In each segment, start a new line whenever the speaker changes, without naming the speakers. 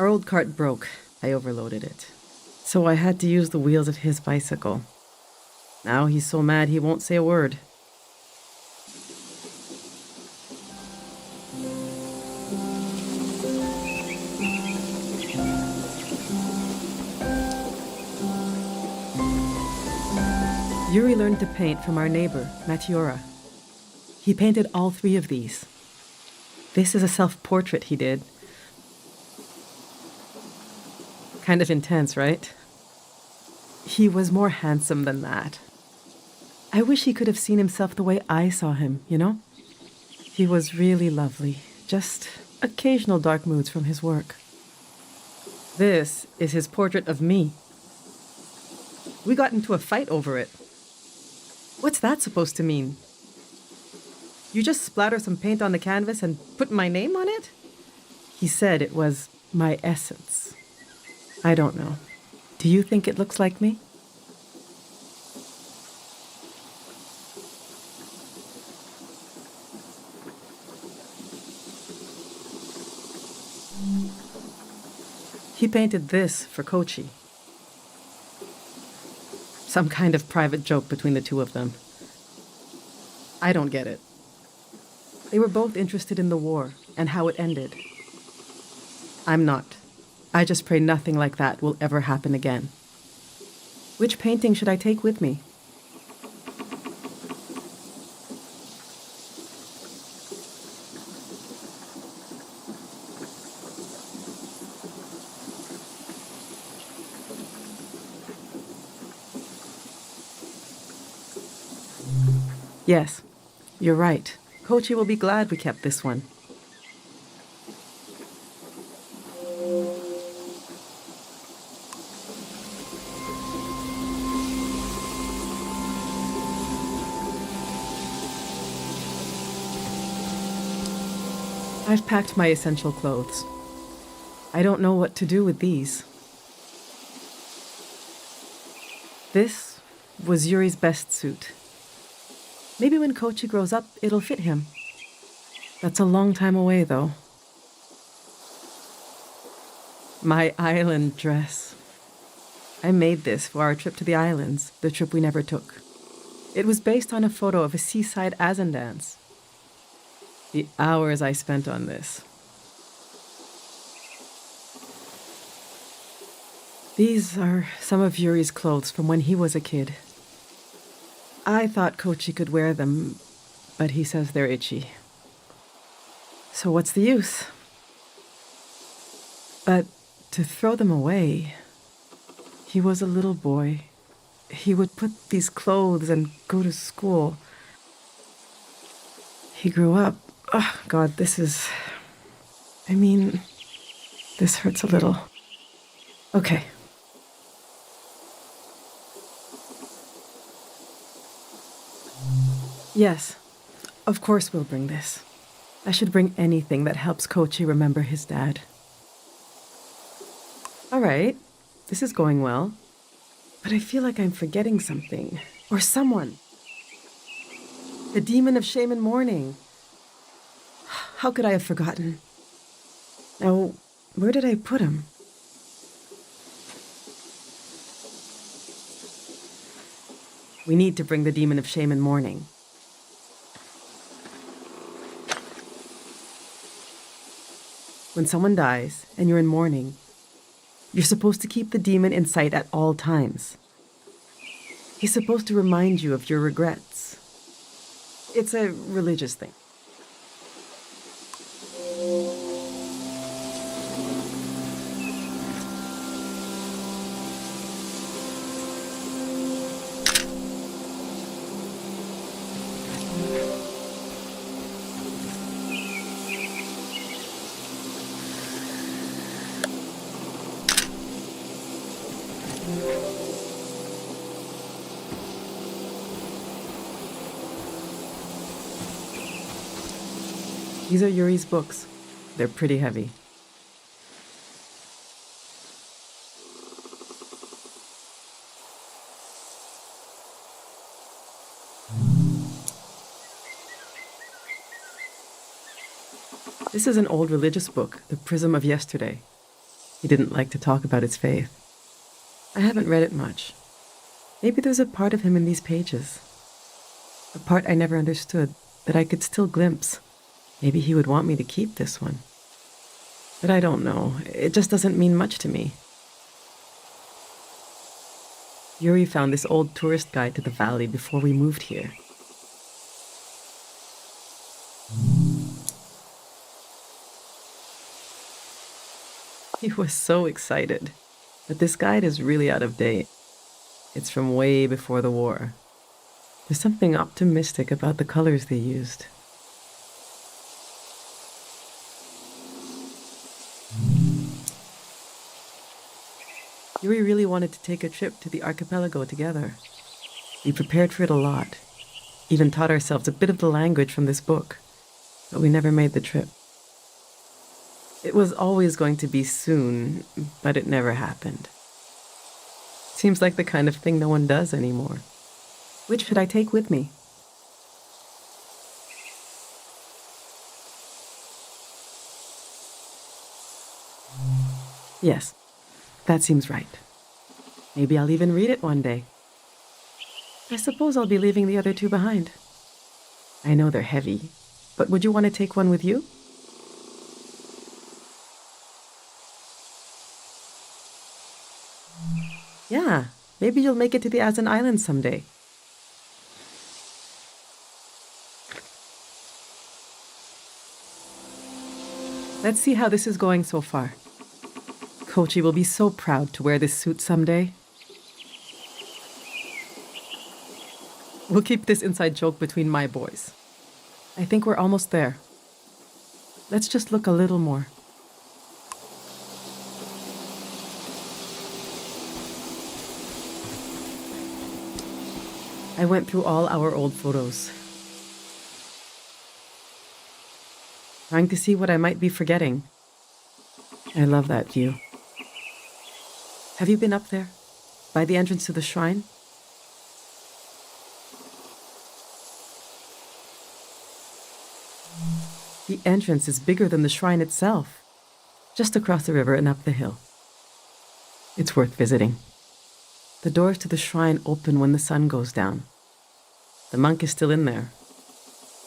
Our old cart broke. I overloaded it. So I had to use the wheels of his bicycle. Now he's so mad he won't say a word. Yuri learned to paint from our neighbor, Matiora. He painted all three of these. This is a self-portrait he did. Kind of intense, right? He was more handsome than that. I wish he could have seen himself the way I saw him, you know? He was really lovely, just occasional dark moods from his work. This is his portrait of me. We got into a fight over it. What's that supposed to mean? You just splatter some paint on the canvas and put my name on it? He said it was my essence. I don't know. Do you think it looks like me? He painted this for Kochi. Some kind of private joke between the two of them. I don't get it. They were both interested in the war and how it ended. I'm not. I just pray nothing like that will ever happen again. Which painting should I take with me? Yes, you're right. Kochi will be glad we kept this one. I've packed my essential clothes. I don't know what to do with these. This was Yuri's best suit. Maybe when Kochi grows up, it'll fit him. That's a long time away, though. My island dress. I made this for our trip to the islands, the trip we never took. It was based on a photo of a seaside Azan dance. The hours I spent on this. These are some of Yuri's clothes from when he was a kid. I thought Kochi could wear them, but he says they're itchy. So what's the use? But to throw them away, he was a little boy. He would put these clothes and go to school. He grew up. Oh, God, this hurts a little. Okay. Yes, of course we'll bring this. I should bring anything that helps Kochi remember his dad. All right, this is going well. But I feel like I'm forgetting something. Or someone. The demon of shame and mourning. How could I have forgotten? Now, where did I put him? We need to bring the demon of shame and mourning. When someone dies and you're in mourning, you're supposed to keep the demon in sight at all times. He's supposed to remind you of your regrets. It's a religious thing. These are Yuri's books. They're pretty heavy. This is an old religious book, The Prism of Yesterday. He didn't like to talk about his faith. I haven't read it much. Maybe there's a part of him in these pages. A part I never understood, that I could still glimpse. Maybe he would want me to keep this one. But I don't know. It just doesn't mean much to me. Yuri found this old tourist guide to the valley before we moved here. He was so excited. But this guide is really out of date. It's from way before the war. There's something optimistic about the colors they used. Yuri really wanted to take a trip to the archipelago together. We prepared for it a lot, even taught ourselves a bit of the language from this book, but we never made the trip. It was always going to be soon, but it never happened. Seems like the kind of thing no one does anymore. Which should I take with me? Yes, that seems right. Maybe I'll even read it one day. I suppose I'll be leaving the other two behind. I know they're heavy, but would you want to take one with you? Yeah, maybe you'll make it to the Azan Islands someday. Let's see how this is going so far. Kochi will be so proud to wear this suit someday. We'll keep this inside joke between my boys. I think we're almost there. Let's just look a little more. I went through all our old photos, trying to see what I might be forgetting. I love that view. Have you been up there, by the entrance to the shrine? The entrance is bigger than the shrine itself, just across the river and up the hill. It's worth visiting. The doors to the shrine open when the sun goes down. The monk is still in there.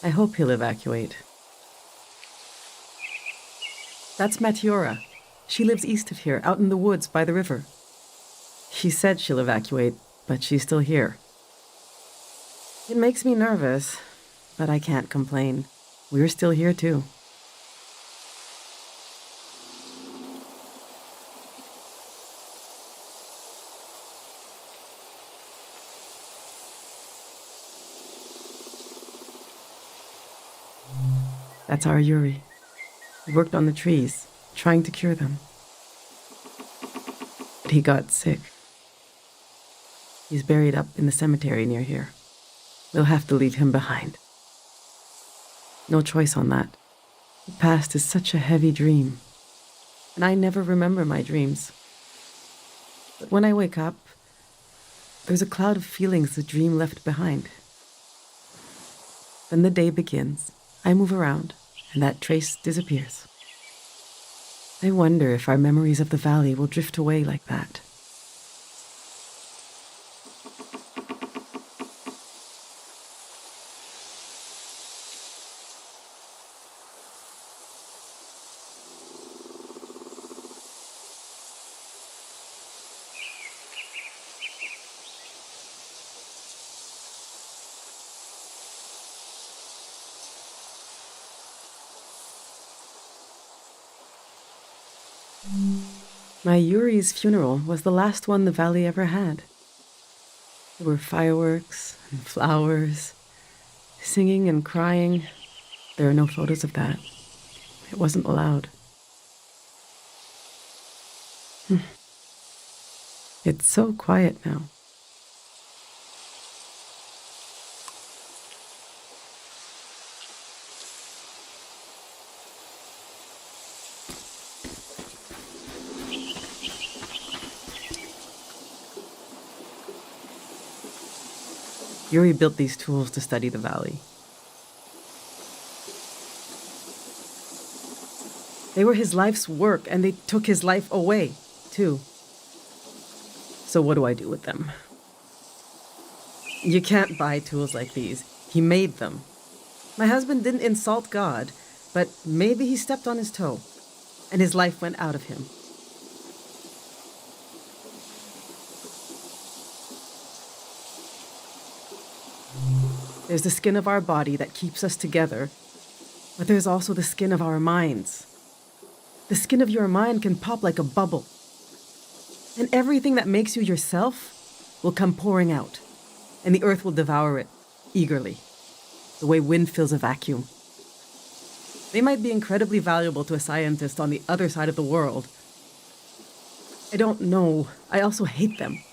I hope he'll evacuate. That's Matiora. She lives east of here, out in the woods by the river. She said she'll evacuate, but she's still here. It makes me nervous, but I can't complain. We're still here too. That's our Yuri. He worked on the trees, trying to cure them. But he got sick. He's buried up in the cemetery near here. We'll have to leave him behind. No choice on that. The past is such a heavy dream, and I never remember my dreams. But when I wake up, there's a cloud of feelings the dream left behind. Then the day begins. I move around, and that trace disappears. I wonder if our memories of the valley will drift away like that. My Yuri's funeral was the last one the valley ever had. There were fireworks and flowers, singing and crying. There are no photos of that. It wasn't allowed. It's so quiet now. Yuri built these tools to study the valley. They were his life's work, and they took his life away, too. So what do I do with them? You can't buy tools like these. He made them. My husband didn't insult God, but maybe he stepped on his toe, and his life went out of him. There's the skin of our body that keeps us together, but there's also the skin of our minds. The skin of your mind can pop like a bubble, and everything that makes you yourself will come pouring out, and the earth will devour it eagerly, the way wind fills a vacuum. They might be incredibly valuable to a scientist on the other side of the world. I don't know. I also hate them.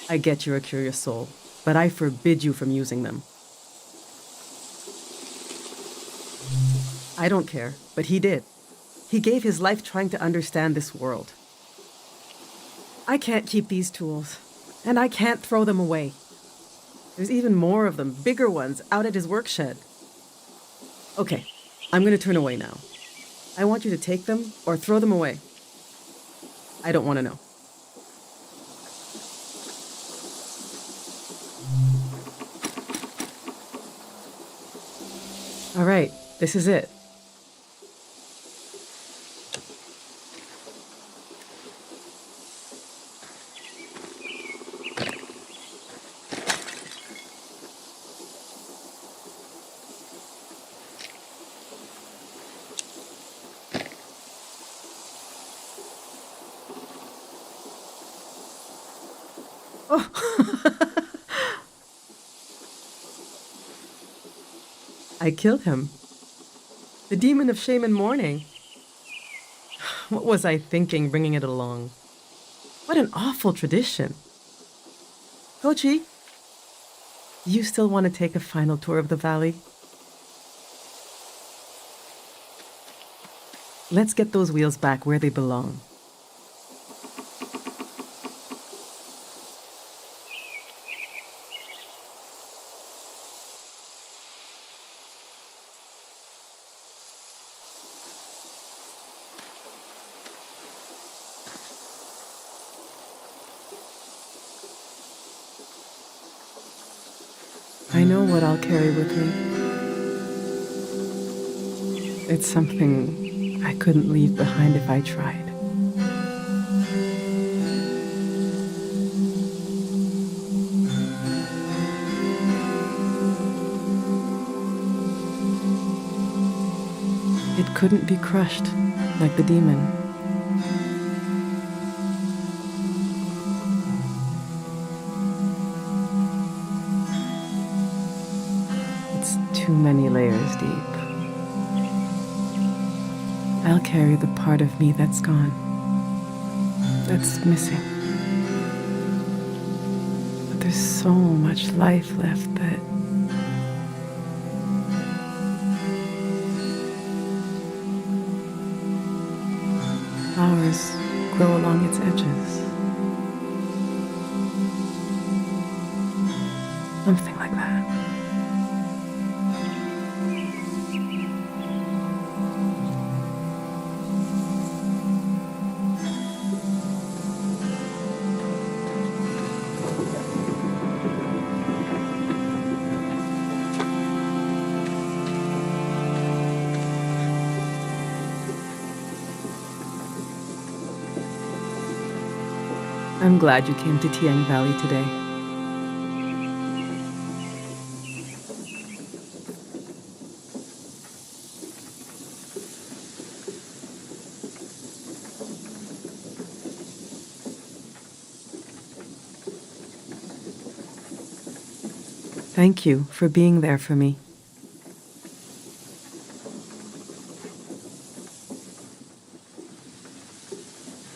I get you're a curious soul, but I forbid you from using them. I don't care, but he did. He gave his life trying to understand this world. I can't keep these tools, and I can't throw them away. There's even more of them, bigger ones, out at his work shed. Okay, I'm going to turn away now. I want you to take them or throw them away. I don't want to know. All right, this is it. I killed him. The demon of shame and mourning. What was I thinking bringing it along? What an awful tradition. Kochi, do you still want to take a final tour of the valley? Let's get those wheels back where they belong. I know what I'll carry with me. It's something I couldn't leave behind if I tried. It couldn't be crushed like the demon. It's too many layers deep. I'll carry the part of me that's gone, that's missing. But there's so much life left that flowers grow along its edges. Something like that. I'm glad you came to Tiang Valley today. Thank you for being there for me.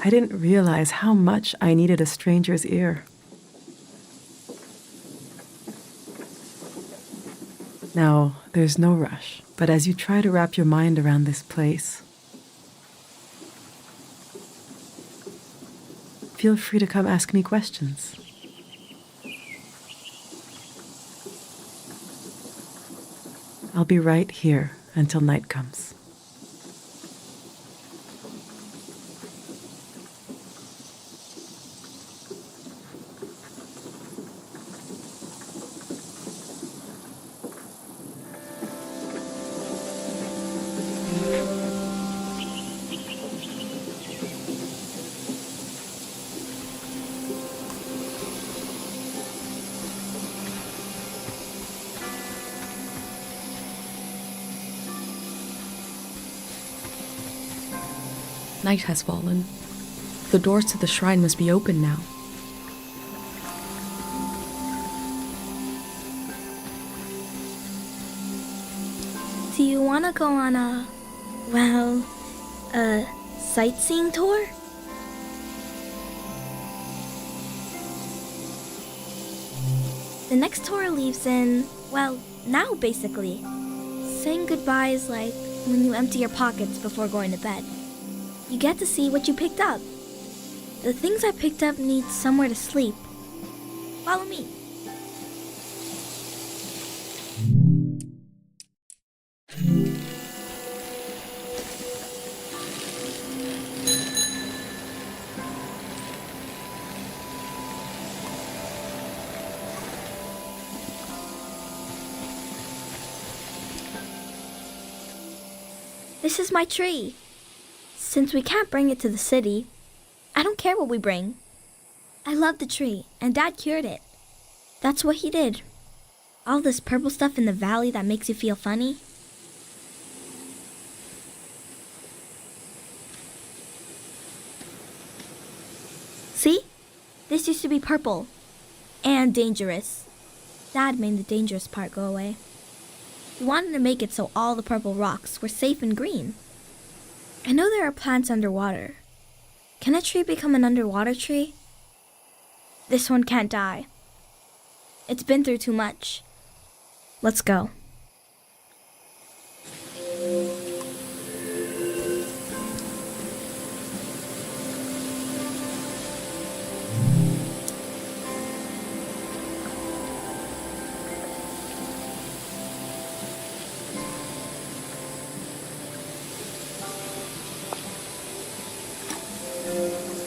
I didn't realize how much I needed a stranger's ear. Now, there's no rush, but as you try to wrap your mind around this place, feel free to come ask me questions. I'll be right here until night comes.
Night has fallen. The doors to the shrine must be open now.
Do you want to go on a sightseeing tour? The next tour leaves in, now basically. Saying goodbye is like when you empty your pockets before going to bed. You get to see what you picked up. The things I picked up need somewhere to sleep. Follow me. This is my tree. Since we can't bring it to the city, I don't care what we bring. I love the tree, and Dad cured it. That's what he did. All this purple stuff in the valley that makes you feel funny. See? This used to be purple. And dangerous. Dad made the dangerous part go away. He wanted to make it so all the purple rocks were safe and green. I know there are plants underwater. Can a tree become an underwater tree? This one can't die. It's been through too much. Let's go.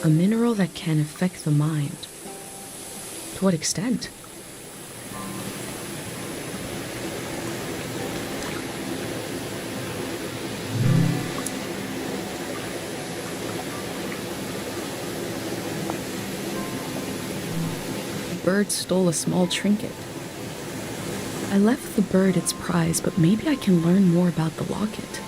A mineral that can affect the mind. To what extent? The bird stole a small trinket. I left the bird its prize, but maybe I can learn more about the locket.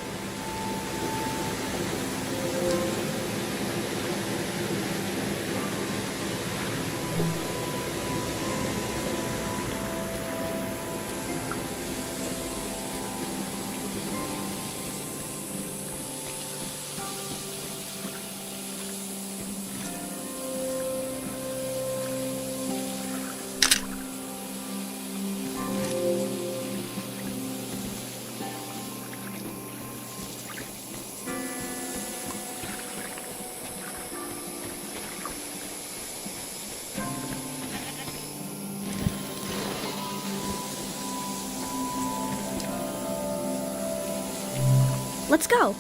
Let's go.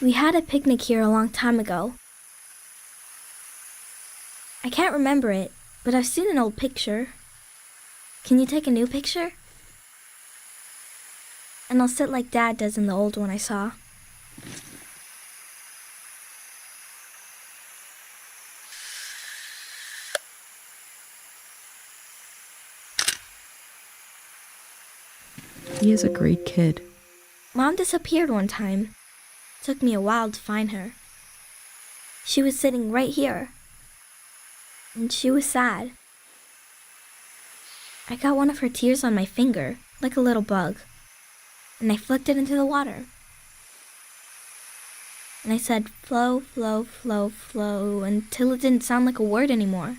We had a picnic here a long time ago. I can't remember it, but I've seen an old picture. Can you take a new picture? And I'll sit like Dad does in the old one I saw.
He is a great kid.
Mom disappeared one time. Took me a while to find her. She was sitting right here. And she was sad. I got one of her tears on my finger, like a little bug. And I flicked it into the water. And I said, flow, flow, flow, flow, until it didn't sound like a word anymore.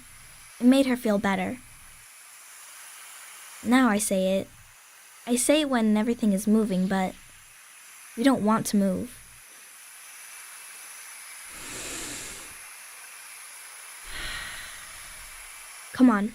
It made her feel better. Now I say it. I say it when everything is moving, but we don't want to move. Come on.